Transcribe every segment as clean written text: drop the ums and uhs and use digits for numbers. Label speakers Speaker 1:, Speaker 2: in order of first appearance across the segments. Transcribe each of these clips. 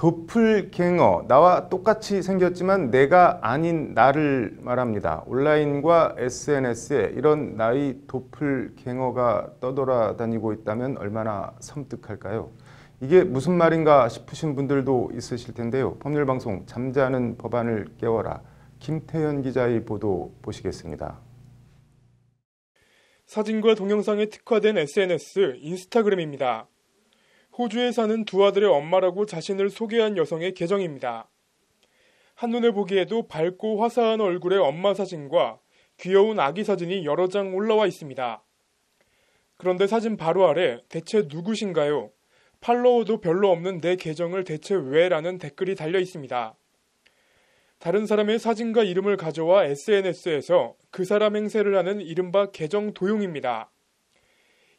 Speaker 1: 도플갱어, 나와 똑같이 생겼지만 내가 아닌 나를 말합니다. 온라인과 SNS에 이런 나의 도플갱어가 떠돌아다니고 있다면 얼마나 섬뜩할까요? 이게 무슨 말인가 싶으신 분들도 있으실 텐데요. 법률방송 잠자는 법안을 깨워라. 김태현 기자의 보도 보시겠습니다.
Speaker 2: 사진과 동영상에 특화된 SNS 인스타그램입니다. 호주에 사는 두 아들의 엄마라고 자신을 소개한 여성의 계정입니다. 한눈에 보기에도 밝고 화사한 얼굴의 엄마 사진과 귀여운 아기 사진이 여러 장 올라와 있습니다. 그런데 사진 바로 아래 대체 누구신가요? 팔로워도 별로 없는 내 계정을 대체 왜? 라는 댓글이 달려 있습니다. 다른 사람의 사진과 이름을 가져와 SNS에서 그 사람 행세를 하는 이른바 계정 도용입니다.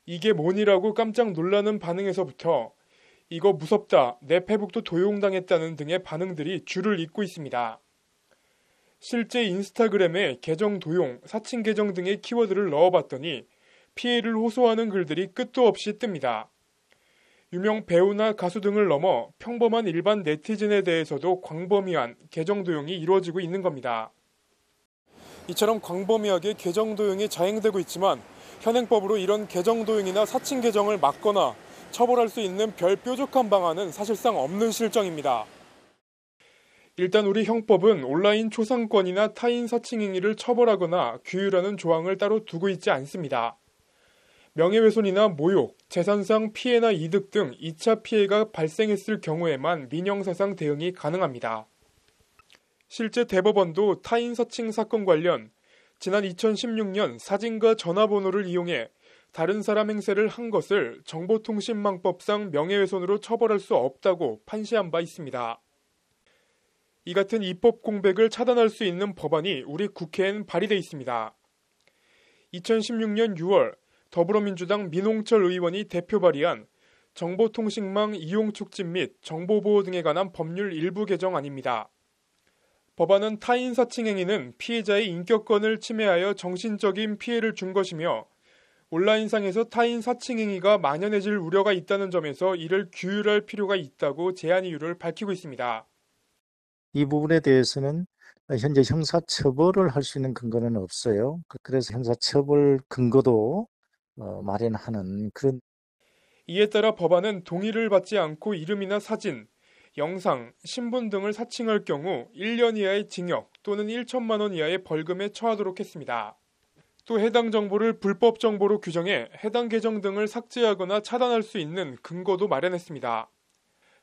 Speaker 2: 이게 뭐니라고 깜짝 놀라는 반응에서부터 이거 무섭다, 내 페북도 도용당했다는 등의 반응들이 줄을 잇고 있습니다. 실제 인스타그램에 계정 도용, 사칭 계정 등의 키워드를 넣어봤더니 피해를 호소하는 글들이 끝도 없이 뜹니다. 유명 배우나 가수 등을 넘어 평범한 일반 네티즌에 대해서도 광범위한 계정 도용이 이루어지고 있는 겁니다. 이처럼 광범위하게 계정 도용이 자행되고 있지만 현행법으로 이런 계정 도용이나 사칭 계정을 막거나 처벌할 수 있는 별 뾰족한 방안은 사실상 없는 실정입니다. 일단 우리 형법은 온라인 초상권이나 타인 사칭 행위를 처벌하거나 규율하는 조항을 따로 두고 있지 않습니다. 명예훼손이나 모욕, 재산상 피해나 이득 등 2차 피해가 발생했을 경우에만 민형사상 대응이 가능합니다. 실제 대법원도 타인 사칭 사건 관련 지난 2016년 사진과 전화번호를 이용해 다른 사람 행세를 한 것을 정보통신망법상 명예훼손으로 처벌할 수 없다고 판시한 바 있습니다. 이 같은 입법 공백을 차단할 수 있는 법안이 우리 국회엔 발의돼 있습니다. 2016년 6월 더불어민주당 민홍철 의원이 대표 발의한 정보통신망 이용 촉진 및 정보보호 등에 관한 법률 일부 개정안입니다. 법안은 타인 사칭 행위는 피해자의 인격권을 침해하여 정신적인 피해를 준 것이며 온라인상에서 타인 사칭 행위가 만연해질 우려가 있다는 점에서 이를 규율할 필요가 있다고 제안 이유를 밝히고 있습니다.
Speaker 3: 이 부분에 대해서는 현재 형사처벌을 할 수 있는 근거는 없어요. 그래서 형사처벌 근거도 마련하는 그런.
Speaker 2: 이에 따라 법안은 동의를 받지 않고 이름이나 사진, 영상, 신분 등을 사칭할 경우 1년 이하의 징역 또는 1천만 원 이하의 벌금에 처하도록 했습니다. 또 해당 정보를 불법 정보로 규정해 해당 계정 등을 삭제하거나 차단할 수 있는 근거도 마련했습니다.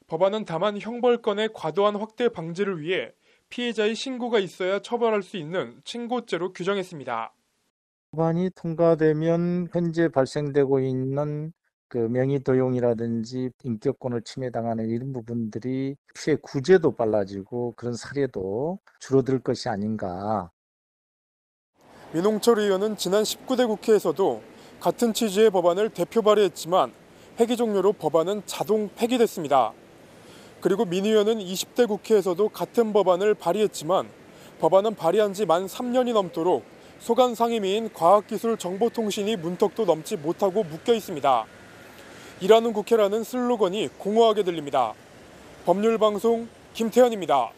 Speaker 2: 법안은 다만 형벌권의 과도한 확대 방지를 위해 피해자의 신고가 있어야 처벌할 수 있는 친고죄로 규정했습니다.
Speaker 3: 법안이 통과되면 현재 발생되고 있는 그 명의도용이라든지 인격권을 침해당하는 이런 부분들이 피해 구제도 빨라지고 그런 사례도 줄어들 것이 아닌가.
Speaker 2: 민홍철 의원은 지난 19대 국회에서도 같은 취지의 법안을 대표 발의했지만 회기 종료로 법안은 자동 폐기됐습니다. 그리고 민 의원은 20대 국회에서도 같은 법안을 발의했지만 법안은 발의한 지 만 3년이 넘도록 소관 상임위인 과학기술정보통신이 문턱도 넘지 못하고 묶여 있습니다. 일하는 국회라는 슬로건이 공허하게 들립니다. 법률방송 김태현입니다.